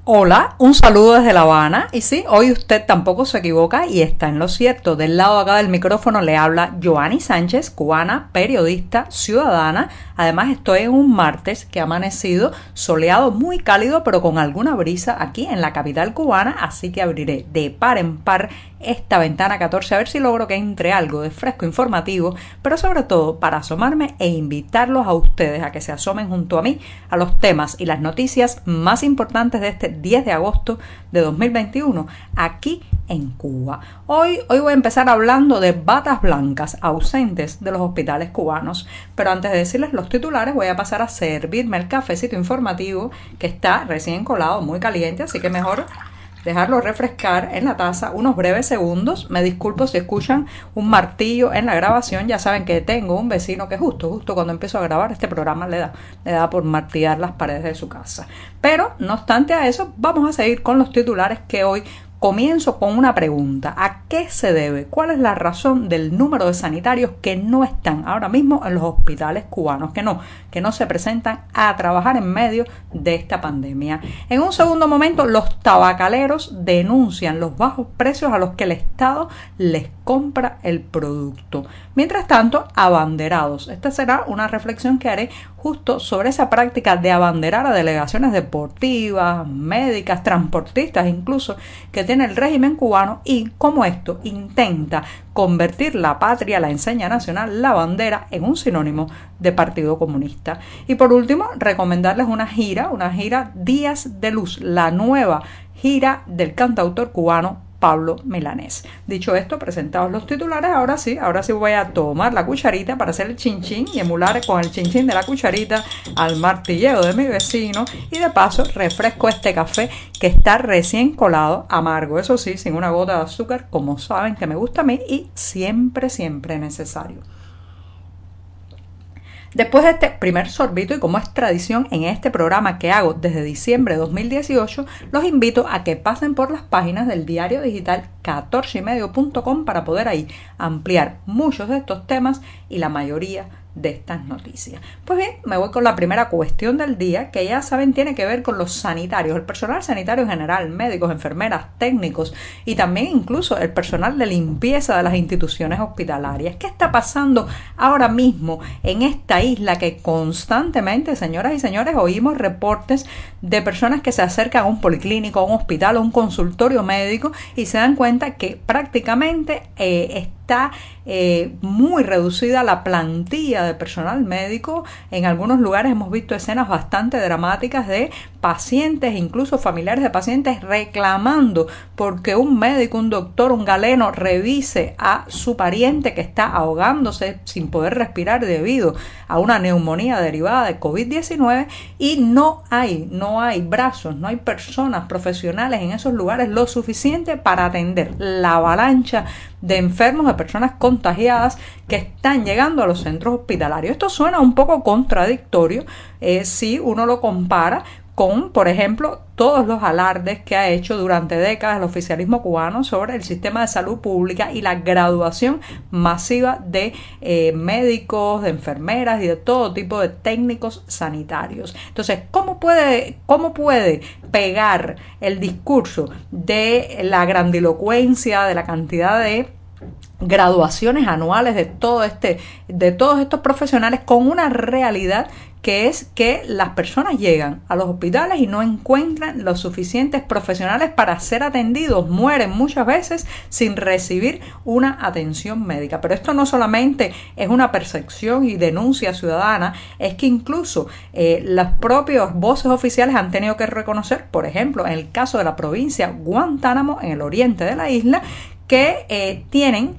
Hola, un saludo desde La Habana. Y sí, hoy usted tampoco se equivoca y está en lo cierto. Del lado acá del micrófono le habla Joanny Sánchez, cubana, periodista, ciudadana. Además estoy en un martes que ha amanecido soleado, muy cálido, pero con alguna brisa aquí en la capital cubana. Así que abriré de par en par esta ventana 14 a ver si logro que entre algo de fresco informativo, pero sobre todo para asomarme e invitarlos a ustedes a que se asomen junto a mí a los temas y las noticias más importantes de este 10 de agosto de 2021 aquí en Cuba. Hoy voy a empezar hablando de batas blancas ausentes de los hospitales cubanos, pero antes de decirles los titulares voy a pasar a servirme el cafecito informativo que está recién colado, muy caliente, así que mejor dejarlo refrescar en la taza unos breves segundos. Me disculpo si escuchan un martillo en la grabación. Ya saben que tengo un vecino que justo cuando empiezo a grabar este programa le da por martillar las paredes de su casa. Pero no obstante a eso, vamos a seguir con los titulares que hoy comienzo con una pregunta. ¿A qué se debe? ¿Cuál es la razón del número de sanitarios que no están ahora mismo en los hospitales cubanos, que no se presentan a trabajar en medio de esta pandemia? En un segundo momento, los tabacaleros denuncian los bajos precios a los que el Estado les compra el producto. Mientras tanto, abanderados. Esta será una reflexión que haré justo sobre esa práctica de abanderar a delegaciones deportivas, médicas, transportistas incluso, que tiene el régimen cubano y cómo esto intenta convertir la patria, la enseña nacional, la bandera, en un sinónimo de Partido Comunista. Y por último, recomendarles una gira Días de Luz, la nueva gira del cantautor cubano Pablo Milanés. Dicho esto, presentados los titulares, ahora sí voy a tomar la cucharita para hacer el chinchín y emular con el chinchín de la cucharita al martilleo de mi vecino, y de paso refresco este café que está recién colado, amargo, eso sí, sin una gota de azúcar, como saben que me gusta a mí y siempre necesario. Después de este primer sorbito, y como es tradición en este programa que hago desde diciembre de 2018, los invito a que pasen por las páginas del diario digital 14ymedio.com para poder ahí ampliar muchos de estos temas y la mayoría de estas noticias. Pues bien, me voy con la primera cuestión del día, que ya saben tiene que ver con los sanitarios, el personal sanitario en general, médicos, enfermeras, técnicos y también incluso el personal de limpieza de las instituciones hospitalarias. ¿Qué está pasando ahora mismo en esta isla que constantemente, señoras y señores, oímos reportes de personas que se acercan a un policlínico, a un hospital, a un consultorio médico y se dan cuenta que prácticamente está muy reducida la plantilla de personal médico? En algunos lugares hemos visto escenas bastante dramáticas de pacientes, incluso familiares de pacientes, reclamando porque un médico, un doctor, un galeno revise a su pariente que está ahogándose sin poder respirar debido a una neumonía derivada de COVID-19, y no hay brazos, no hay personas profesionales en esos lugares lo suficiente para atender la avalancha de enfermos, de personas contagiadas que están llegando a los centros hospitalarios. Esto suena un poco contradictorio si uno lo compara con, por ejemplo, todos los alardes que ha hecho durante décadas el oficialismo cubano sobre el sistema de salud pública y la graduación masiva de médicos, de enfermeras y de todo tipo de técnicos sanitarios. Entonces, ¿cómo puede pegar el discurso de la grandilocuencia, de la cantidad de graduaciones anuales de todos estos profesionales con una realidad que es que las personas llegan a los hospitales y no encuentran los suficientes profesionales para ser atendidos? Mueren muchas veces sin recibir una atención médica. Pero esto no solamente es una percepción y denuncia ciudadana, es que incluso las propias voces oficiales han tenido que reconocer, por ejemplo, en el caso de la provincia Guantánamo, en el oriente de la isla, que tienen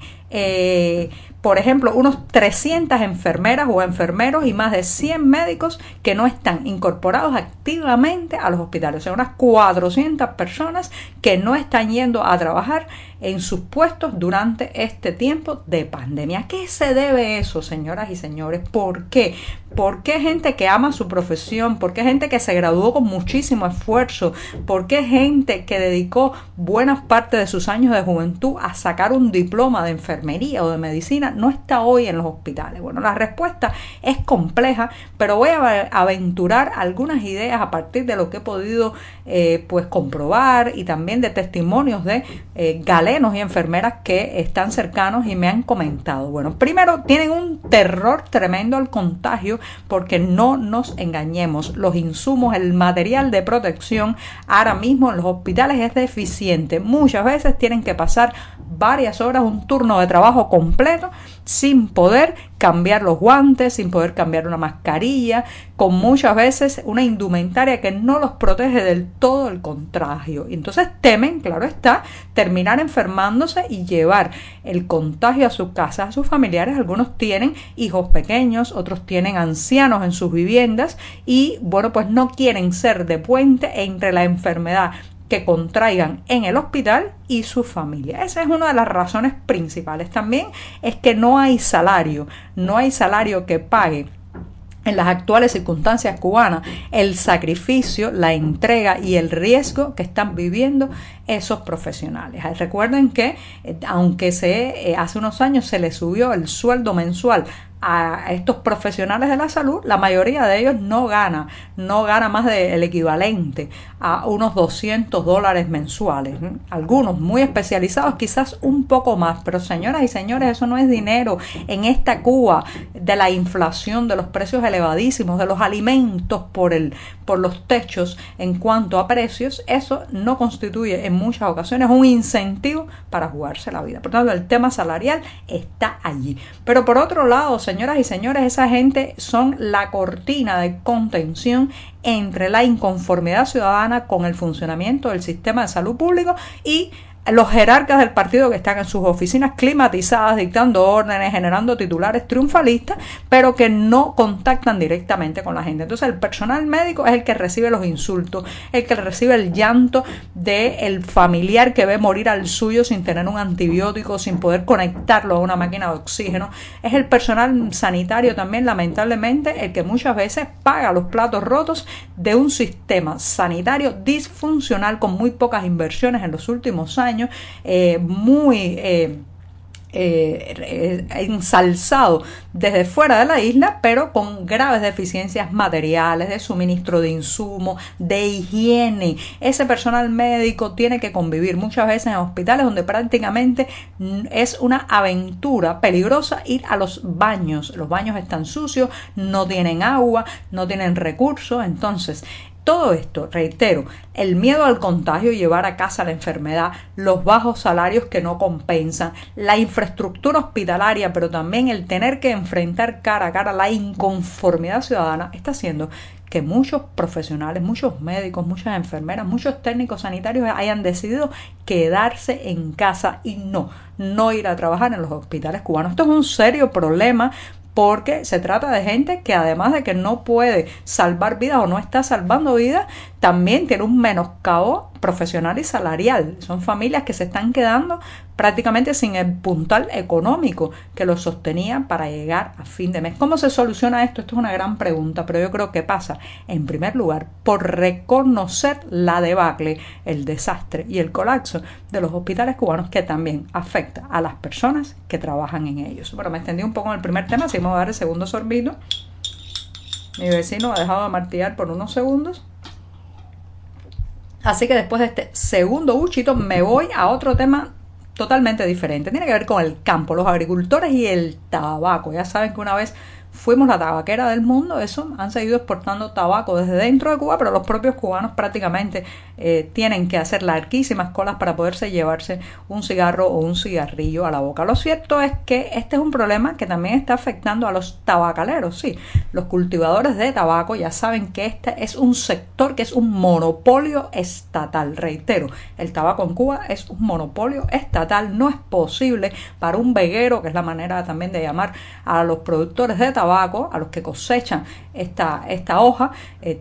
por ejemplo, unos 300 enfermeras o enfermeros y más de 100 médicos que no están incorporados activamente a los hospitales. O sea, unas 400 personas que no están yendo a trabajar en sus puestos durante este tiempo de pandemia. ¿A qué se debe eso, señoras y señores? ¿Por qué? ¿Por qué gente que ama su profesión? ¿Por qué gente que se graduó con muchísimo esfuerzo? ¿Por qué gente que dedicó buenas partes de sus años de juventud a sacar un diploma de enfermería o de medicina no está hoy en los hospitales? Bueno, la respuesta es compleja, pero voy a aventurar algunas ideas a partir de lo que he podido pues comprobar y también de testimonios de galenos y enfermeras que están cercanos y me han comentado. Bueno, primero, tienen un terror tremendo al contagio porque no nos engañemos, los insumos, el material de protección ahora mismo en los hospitales es deficiente. Muchas veces tienen que pasar varias horas, un turno de trabajo completo sin poder cambiar los guantes, sin poder cambiar una mascarilla, con muchas veces una indumentaria que no los protege del todo del contagio. Y entonces temen, claro está, terminar enfermándose y llevar el contagio a su casa, a sus familiares. Algunos tienen hijos pequeños, otros tienen ancianos en sus viviendas y bueno, pues no quieren ser de puente entre la enfermedad que contraigan en el hospital y su familia. Esa es una de las razones principales. También es que no hay salario que pague en las actuales circunstancias cubanas el sacrificio, la entrega y el riesgo que están viviendo esos profesionales. Recuerden que aunque hace unos años se les subió el sueldo mensual a estos profesionales de la salud, la mayoría de ellos no gana más del equivalente a unos $200 mensuales. Algunos muy especializados quizás un poco más, pero señoras y señores, eso no es dinero en esta Cuba de la inflación, de los precios elevadísimos, de los alimentos por los techos en cuanto a precios. Eso no constituye en muchas ocasiones un incentivo para jugarse la vida. Por tanto, el tema salarial está allí. Pero por otro lado, señoras y señores, esa gente son la cortina de contención entre la inconformidad ciudadana con el funcionamiento del sistema de salud público y los jerarcas del partido que están en sus oficinas climatizadas, dictando órdenes, generando titulares triunfalistas, pero que no contactan directamente con la gente. Entonces el personal médico es el que recibe los insultos, el que recibe el llanto del familiar que ve morir al suyo sin tener un antibiótico, sin poder conectarlo a una máquina de oxígeno. Es el personal sanitario también, lamentablemente, el que muchas veces paga los platos rotos de un sistema sanitario disfuncional con muy pocas inversiones en los últimos años, muy ensalzado desde fuera de la isla, pero con graves deficiencias materiales, de suministro de insumos, de higiene. Ese personal médico tiene que convivir muchas veces en hospitales donde prácticamente es una aventura peligrosa ir a los baños. Los baños están sucios, no tienen agua, no tienen recursos. Entonces, todo esto, reitero, el miedo al contagio, llevar a casa la enfermedad, los bajos salarios que no compensan, la infraestructura hospitalaria, pero también el tener que enfrentar cara a cara la inconformidad ciudadana, está haciendo que muchos profesionales, muchos médicos, muchas enfermeras, muchos técnicos sanitarios hayan decidido quedarse en casa y no ir a trabajar en los hospitales cubanos. Esto es un serio problema, porque se trata de gente que además de que no puede salvar vidas o no está salvando vidas, también tiene un menoscabo profesional y salarial. Son familias que se están quedando prácticamente sin el puntal económico que los sostenía para llegar a fin de mes. ¿Cómo se soluciona esto? Esto es una gran pregunta, pero yo creo que pasa, en primer lugar, por reconocer la debacle, el desastre y el colapso de los hospitales cubanos, que también afecta a las personas que trabajan en ellos. Bueno, me extendí un poco en el primer tema, así vamos a dar el segundo sorbito. Mi vecino ha dejado de martillar por unos segundos. Así que después de este segundo buchito me voy a otro tema totalmente diferente. Tiene que ver con el campo, los agricultores y el tabaco. Ya saben que una vez fuimos la tabaquera del mundo, eso, han seguido exportando tabaco desde dentro de Cuba, pero los propios cubanos prácticamente tienen que hacer larguísimas colas para poderse llevarse un cigarro o un cigarrillo a la boca. Lo cierto es que este es un problema que también está afectando a los tabacaleros, sí. Los cultivadores de tabaco ya saben que este es un sector que es un monopolio estatal. Reitero, el tabaco en Cuba es un monopolio estatal. No es posible para un veguero, que es la manera también de llamar a los productores de tabaco, tabaco, a los que cosechan esta hoja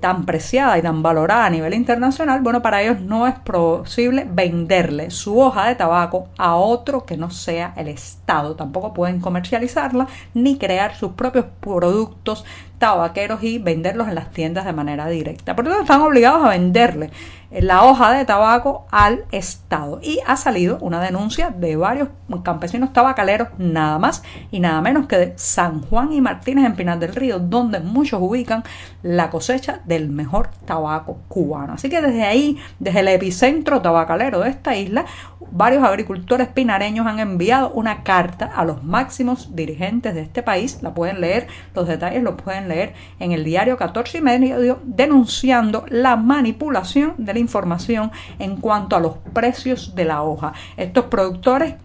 tan preciada y tan valorada a nivel internacional, bueno, para ellos no es posible venderle su hoja de tabaco a otro que no sea el Estado. Tampoco pueden comercializarla ni crear sus propios productos tabaqueros y venderlos en las tiendas de manera directa. Por eso están obligados a venderle la hoja de tabaco al Estado. Y ha salido una denuncia de varios campesinos tabacaleros, nada más y nada menos que de San Juan y Martínez en Pinar del Río, donde muchos ubican la cosecha del mejor tabaco cubano. Así que desde ahí, desde el epicentro tabacalero de esta isla, varios agricultores pinareños han enviado una carta a los máximos dirigentes de este país. La pueden leer, los detalles los pueden leer en el diario 14 y medio, denunciando la manipulación de la información en cuanto a los precios de la hoja. Estos productores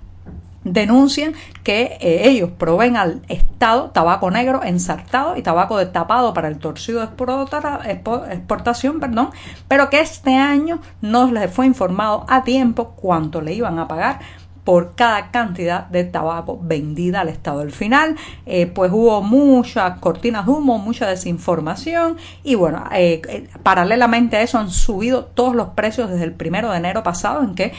denuncian que ellos proveen al Estado tabaco negro ensartado y tabaco de tapado para el torcido de exportación, pero que este año no les fue informado a tiempo cuánto le iban a pagar por cada cantidad de tabaco vendida al Estado. Al final, pues hubo muchas cortinas de humo, mucha desinformación y bueno, paralelamente a eso han subido todos los precios desde el 1 de enero pasado, en que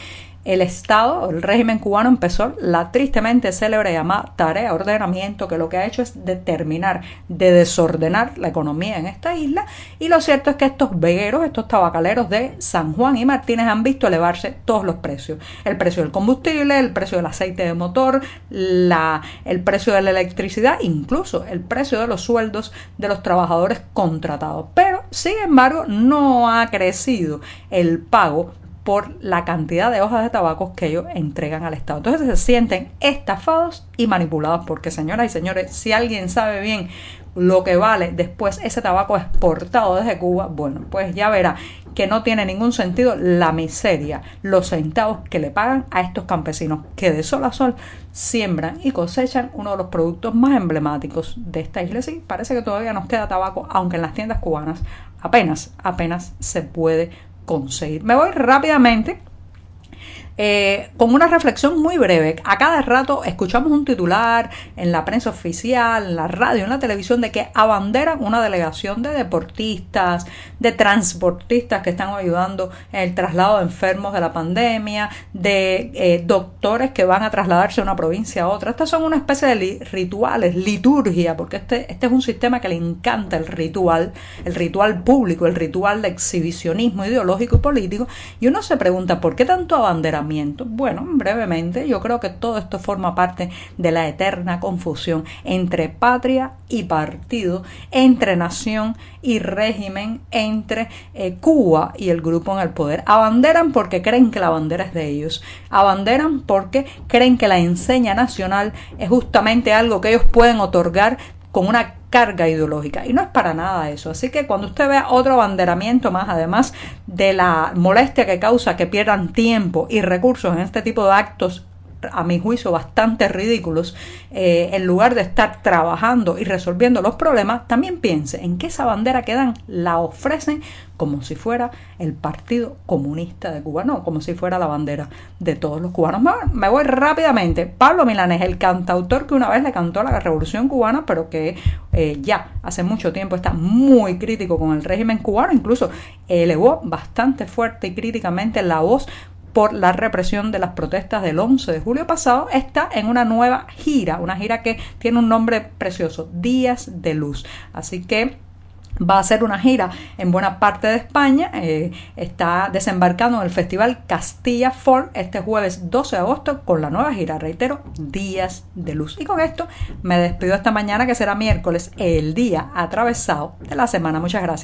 el Estado, el régimen cubano, empezó la tristemente célebre llamada tarea de ordenamiento, que lo que ha hecho es determinar, de desordenar la economía en esta isla. Y lo cierto es que estos vegueros, estos tabacaleros de San Juan y Martínez han visto elevarse todos los precios. El precio del combustible, el precio del aceite de motor, el precio de la electricidad, incluso el precio de los sueldos de los trabajadores contratados. Pero, sin embargo, no ha crecido el pago por la cantidad de hojas de tabaco que ellos entregan al Estado. Entonces se sienten estafados y manipulados, porque, señoras y señores, si alguien sabe bien lo que vale después ese tabaco exportado desde Cuba, bueno, pues ya verá que no tiene ningún sentido la miseria, los centavos que le pagan a estos campesinos que de sol a sol siembran y cosechan uno de los productos más emblemáticos de esta isla. Sí, parece que todavía nos queda tabaco, aunque en las tiendas cubanas apenas se puede conseguir. Me voy rápidamente con una reflexión muy breve. A cada rato escuchamos un titular en la prensa oficial, en la radio, en la televisión, de que abanderan una delegación de deportistas, de transportistas que están ayudando en el traslado de enfermos de la pandemia, de doctores que van a trasladarse de una provincia a otra. Estas son una especie de rituales, liturgia, porque este es un sistema que le encanta el ritual público, el ritual de exhibicionismo ideológico y político. Y uno se pregunta, ¿por qué tanto abanderamiento? Bueno, brevemente, yo creo que todo esto forma parte de la eterna confusión entre patria y partido, entre nación y régimen, entre Cuba y el grupo en el poder. Abanderan porque creen que la bandera es de ellos. Abanderan porque creen que la enseña nacional es justamente algo que ellos pueden otorgar con una carga ideológica, y no es para nada eso. Así que cuando usted vea otro abanderamiento más, además de la molestia que causa que pierdan tiempo y recursos en este tipo de actos, a mi juicio bastante ridículos, en lugar de estar trabajando y resolviendo los problemas, también piense en que esa bandera que dan la ofrecen como si fuera el Partido Comunista de Cuba, no, como si fuera la bandera de todos los cubanos. Me voy rápidamente. Pablo Milanés, el cantautor que una vez le cantó a la Revolución Cubana, pero que ya hace mucho tiempo está muy crítico con el régimen cubano, incluso elevó bastante fuerte y críticamente la voz por la represión de las protestas del 11 de julio pasado, está en una nueva gira, una gira que tiene un nombre precioso, Días de Luz. Así que va a hacer una gira en buena parte de España, está desembarcando en el Festival Castilla Folk este jueves 12 de agosto con la nueva gira, reitero, Días de Luz. Y con esto me despido esta mañana, que será miércoles, el día atravesado de la semana. Muchas gracias.